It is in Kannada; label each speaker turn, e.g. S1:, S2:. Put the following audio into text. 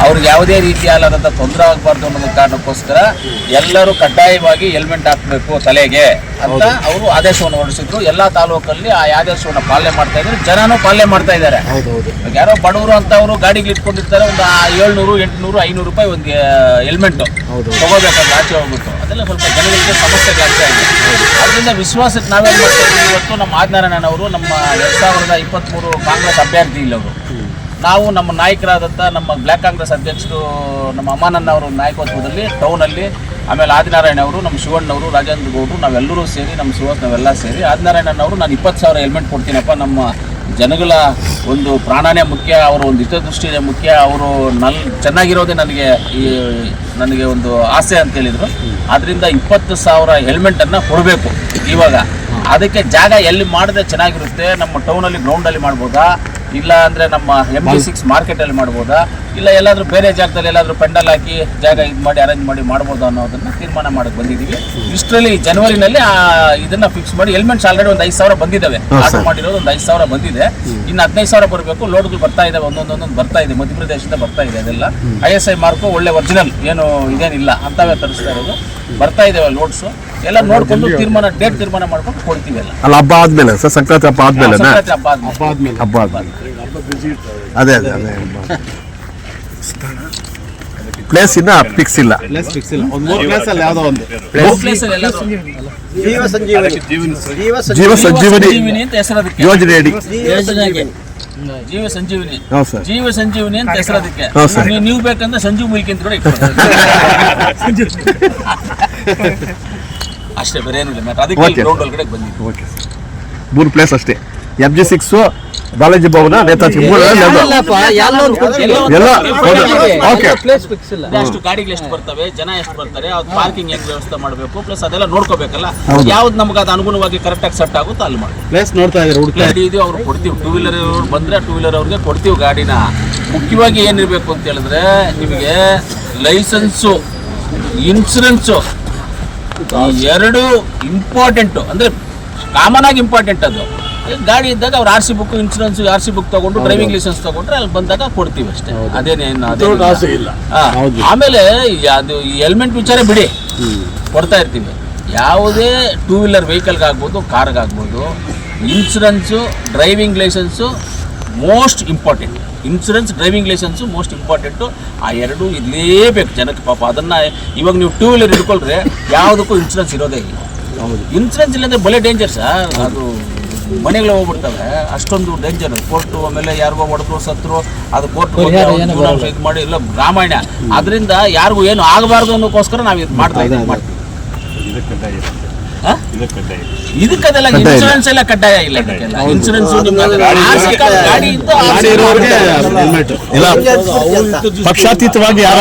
S1: ಅವ್ರಿಗೆ ಯಾವುದೇ ರೀತಿಯಾದಂಥ ತೊಂದರೆ ಆಗಬಾರ್ದು ಅನ್ನೋದ ಕಾರಣಕ್ಕೋಸ್ಕರ ಎಲ್ಲರೂ ಕಡ್ಡಾಯವಾಗಿ ಹೆಲ್ಮೆಟ್ ಹಾಕಬೇಕು ತಲೆಗೆ ಅಂತ ಅವರು ಆದೇಶವನ್ನು ಹೊರಡಿಸಿದ್ರು. ಎಲ್ಲ ತಾಲೂಕಲ್ಲಿ ಆ ಆದೇಶವನ್ನು ಪಾಲನೆ ಮಾಡ್ತಾ ಇದ್ದಾರೆ, ಜನನೂ ಪಾಲನೆ ಮಾಡ್ತಾ ಇದ್ದಾರೆ. ಯಾರೋ ಬಡವರು ಅಂತ ಅವರು ಗಾಡಿಗೆ ಇಟ್ಕೊಂಡಿರ್ತಾರೆ, ಒಂದು 700, 800, 500 ರೂಪಾಯಿ ಒಂದು ಹೆಲ್ಮೆಟ್ ತಗೋಬೇಕಂತ ಆಚೆ ಹೋಗ್ಬಿಟ್ಟು ಅದೆಲ್ಲ ಸ್ವಲ್ಪ ಜನಗಳಿಗೆ ಸಮಸ್ಯೆಗಳಾಗ್ತಾ ಇದೆ. ಅದರಿಂದ ವಿಶ್ವಾಸಕ್ಕೆ ನಾವೇನು ಮಾಡ್ತಾ ಇದ್ದೀವಿ, ಇವತ್ತು ನಮ್ಮ ಆದಿನಾರಾಯಣ ಅವರು ನಮ್ಮ 2023 ಕಾಂಗ್ರೆಸ್ ಅಭ್ಯರ್ಥಿ ಇಲ್ಲ ಅವರು. ನಾವು ನಮ್ಮ ನಾಯಕರಾದಂಥ ನಮ್ಮ ಬ್ಲ್ಯಾಕ್ ಕಾಂಗ್ರೆಸ್ ಅಧ್ಯಕ್ಷರು ನಮ್ಮ ಅಮಾನಣ್ಣ ಅವರ ನಾಯಕತ್ವದಲ್ಲಿ ಟೌನಲ್ಲಿ, ಆಮೇಲೆ ಆದಿನಾರಾಯಣ ಅವರು, ನಮ್ಮ ಶಿವಣ್ಣವರು, ರಾಜೇಂದ್ರ ಗೌಡರು, ನಾವೆಲ್ಲರೂ ಸೇರಿ, ನಮ್ಮ ಸುಹಾಸ್ ನಾವೆಲ್ಲ ಸೇರಿ ಆದಿನಾರಾಯಣನವರು ನಾನು 20,000 ಹೆಲ್ಮೆಟ್ ಕೊಡ್ತೀನಪ್ಪ, ನಮ್ಮ ಜನಗಳ ಒಂದು ಪ್ರಾಣನೇ ಮುಖ್ಯ, ಅವರ ಒಂದು ಹಿತದೃಷ್ಟಿನೇ ಮುಖ್ಯ, ಅವರು ಚೆನ್ನಾಗಿರೋದೇ ನನಗೆ ಒಂದು ಆಸೆ ಅಂತ ಹೇಳಿದರು. ಆದ್ದರಿಂದ 20,000 ಹೆಲ್ಮೆಟನ್ನು ಕೊಡಬೇಕು. ಇವಾಗ ಅದಕ್ಕೆ ಜಾಗ ಎಲ್ಲಿ ಮಾಡಿದ್ರೆ ಚೆನ್ನಾಗಿರುತ್ತೆ, ನಮ್ಮ ಟೌನಲ್ಲಿ ಗ್ರೌಂಡಲ್ಲಿ ಮಾಡ್ಬೋದಾ, ಇಲ್ಲ ಅಂದರೆ ನಮ್ಮ MG6 ಮಾರ್ಕೆಟಲ್ಲಿ ಮಾಡ್ಬೋದಾ, ಇಲ್ಲ ಎಲ್ಲಾದರೂ ಬೇರೆ ಜಾಗದಲ್ಲಿ ಎಲ್ಲಾದರೂ ಪೆಂಡಲ್ ಹಾಕಿ ಜಾಗ ಇದು ಮಾಡಿ ಅರೇಂಜ್ ಮಾಡಿ ಮಾಡ್ಬೋದಾ ಅನ್ನೋದನ್ನು ತೀರ್ಮಾನ ಮಾಡಕ್ಕೆ ಬಂದಿದ್ದೀವಿ. ಇಷ್ಟರಲ್ಲಿ ಜನವರಿನಲ್ಲಿ ಇದನ್ನು ಫಿಕ್ಸ್ ಮಾಡಿ ಹೆಲ್ಮೆಟ್ಸ್ ಆಲ್ರೆಡಿ ಒಂದು 5,000 ಬಂದಿದ್ದಾವೆ. ಆರ್ಡರ್ ಮಾಡಿರೋದು ಒಂದು 5,000 ಬಂದಿದೆ. ಇನ್ನು 15,000 ಬರಬೇಕು. ಲೋಡ್ಗಳು ಬರ್ತಾ ಇದ್ದಾವೆ, ಒಂದೊಂದು ಬರ್ತಾ ಇದೆ, ಮಧ್ಯಪ್ರದೇಶದಿಂದ ಬರ್ತಾ ಇದೆ. ಅದೆಲ್ಲ ISI ಮಾರ್ಕು ಒಳ್ಳೆ ಒರಿಜಿನಲ್, ಏನು ಇದೇನಿಲ್ಲ ಅಂತವೇ ತರಿಸ್ತಾ ಇರೋದು, ಬರ್ತಾ ಇದ್ದಾವೆ ಲೋಡ್ಸು. ಎಲ್ಲ ನೋಡ್ಕೊಂಡು ಡೇಟ್ ತೀರ್ಮಾನ ಮಾಡ್ಕೊಂಡು ಕೊಡ್ತೀವಿ. ಎಲ್ಲ
S2: ಹಬ್ಬ ಆದ್ಮೇಲೆ ಸರ್, ಸಂಕ್ರಾಂತಿ ಹಬ್ಬ ಆದ್ಮೇಲೆ ಅದೇ ಪ್ಲೇಸ್ ಇನ್ನ ಫಿಕ್ಸ್ ಇಲ್ಲ. ಜೀವ ಸಂಜೀವನಿ
S1: ಅಂತ ಹೆಸರದಕ್ಕೆ
S2: ಯೋಜನೆ ಅಡಿ
S1: ಜೀವ ಸಂಜೀವನಿ ಅಂತ ಹೆಸರದಕ್ಕೆ. ನೀವು ಬೇಕಂದ್ರೆ ಸಂಜೀವ್ ಮುಲ್ಕಿ ಅಂತ ಕೂಡ ಅಷ್ಟೇ, ಬೇರೆ ಏನಿಲ್ಲ. ಅದಕ್ಕೆ ಗ್ರೌಂಡ್ ಒಳಗಡೆ ಬಂದಿದ್ದು
S2: 3 ಪ್ಲೇಸ್ ಅಷ್ಟೇ. MG6, ಬಾಲಾಜಿ ಭವನ, ನೇತಾಜಿ
S1: ಅಷ್ಟು ಗಾಡಿಗಳು ಎಷ್ಟು ಬರ್ತವೆ, ಜನ ಎಷ್ಟು ಬರ್ತಾರೆ, ಅವ್ರು ಪಾರ್ಕಿಂಗ್ ಹೆಂಗ್ ವ್ಯವಸ್ಥೆ ಮಾಡಬೇಕು, ಪ್ಲಸ್ ಅದೆಲ್ಲ ನೋಡ್ಕೋಬೇಕಲ್ಲ. ಯಾವ್ದು ನಮ್ಗೆ ಅದು ಅನುಗುಣವಾಗಿ ಕರೆಕ್ಟಾಗಿ ಸೆಟ್ ಆಗುತ್ತೋ ಅಲ್ಲಿ ಮಾಡಿ
S2: ಪ್ಲೇಸ್ ನೋಡ್ತಾ ಇದ್ದಾರೆ.
S1: ಗಾಡಿ ಇದು ಅವ್ರು ಕೊಡ್ತೀವಿ. 2 ವೀಲರ್ ಬಂದ್ರೆ 2 ವೀಲರ್ ಅವ್ರಿಗೆ ಕೊಡ್ತೀವಿ ಗಾಡಿನ. ಮುಖ್ಯವಾಗಿ ಏನಿರಬೇಕು ಅಂತ ಹೇಳಿದ್ರೆ, ನಿಮಗೆ ಲೈಸೆನ್ಸು, ಇನ್ಸೂರೆನ್ಸು, ಎರಡು ಇಂಪಾರ್ಟೆಂಟು, ಅಂದರೆ ಕಾಮನ್ ಆಗಿ ಇಂಪಾರ್ಟೆಂಟ್. ಅದು ಗಾಡಿ ಇದ್ದಾಗ ಅವ್ರು RC book, insurance, RC book ತಗೊಂಡು ಡ್ರೈವಿಂಗ್ ಲೈಸೆನ್ಸ್ ತಗೊಂಡ್ರೆ ಅಲ್ಲಿ ಬಂದಾಗ ಕೊಡ್ತೀವಿ ಅಷ್ಟೇ. ಆಮೇಲೆ ಅದು ಹೆಲ್ಮೆಟ್ ವಿಚಾರ ಬಿಡಿ, ಕೊಡ್ತಾ ಇರ್ತೀವಿ. ಯಾವುದೇ 2 ವೀಲರ್ ವೆಹಿಕಲ್ಗಾಗ್ಬೋದು, ಕಾರ್ಗಾಗ್ಬೋದು, insurance, driving licence most important. Insurance, driving licence most important. ಆ ಎರಡು ಇರಲೇಬೇಕು ಜನಕ್ಕೆ. ಪಾಪ ಅದನ್ನು ಇವಾಗ ನೀವು 2 ವೀಲರ್ ಹಿಡ್ಕೊಳ್ರೆ ಯಾವುದಕ್ಕೂ ಇನ್ಸೂರೆನ್ಸ್ ಇರೋದೇ ಇಲ್ಲ. ಇನ್ಸೂರೆನ್ಸ್ ಇಲ್ಲಂದ್ರೆ ಬಲೆ ಡೇಂಜರ್ ಸರ್. ಅದು ಮನೆಗಳು ಹೋಗ್ಬಿಡ್ತವೆ, ಅಷ್ಟೊಂದು ಡೇಂಜರ್. ಕೋರ್ಟು, ಆಮೇಲೆ ಯಾರಿಗೋ ಹೊಡೆದ್ರು ಸತ್ರು, ಅದು ಕೋರ್ಟ್ ಇದು ಮಾಡಿ ಇಲ್ಲ ರಾಮಾಯಣ. ಅದರಿಂದ ಯಾರಿಗೂ ಏನು ಆಗಬಾರ್ದು ಅನ್ನೋಕ್ಕೋಸ್ಕರ ನಾವು ಇದು ಮಾಡ್ತಾ ಇದ್ದೀವಿ. ಇದಕ್ಕೆಲ್ಲ ಇನ್ಸೂರೆನ್ಸ್ ಎಲ್ಲ ಕಡ್ಡಾಯ ಇಲ್ಲ. ಇನ್ಸೂರೆನ್ಸ್ ಗಾಡಿ ಇದ್ದು
S2: ಪಕ್ಷಾತೀತವಾಗಿ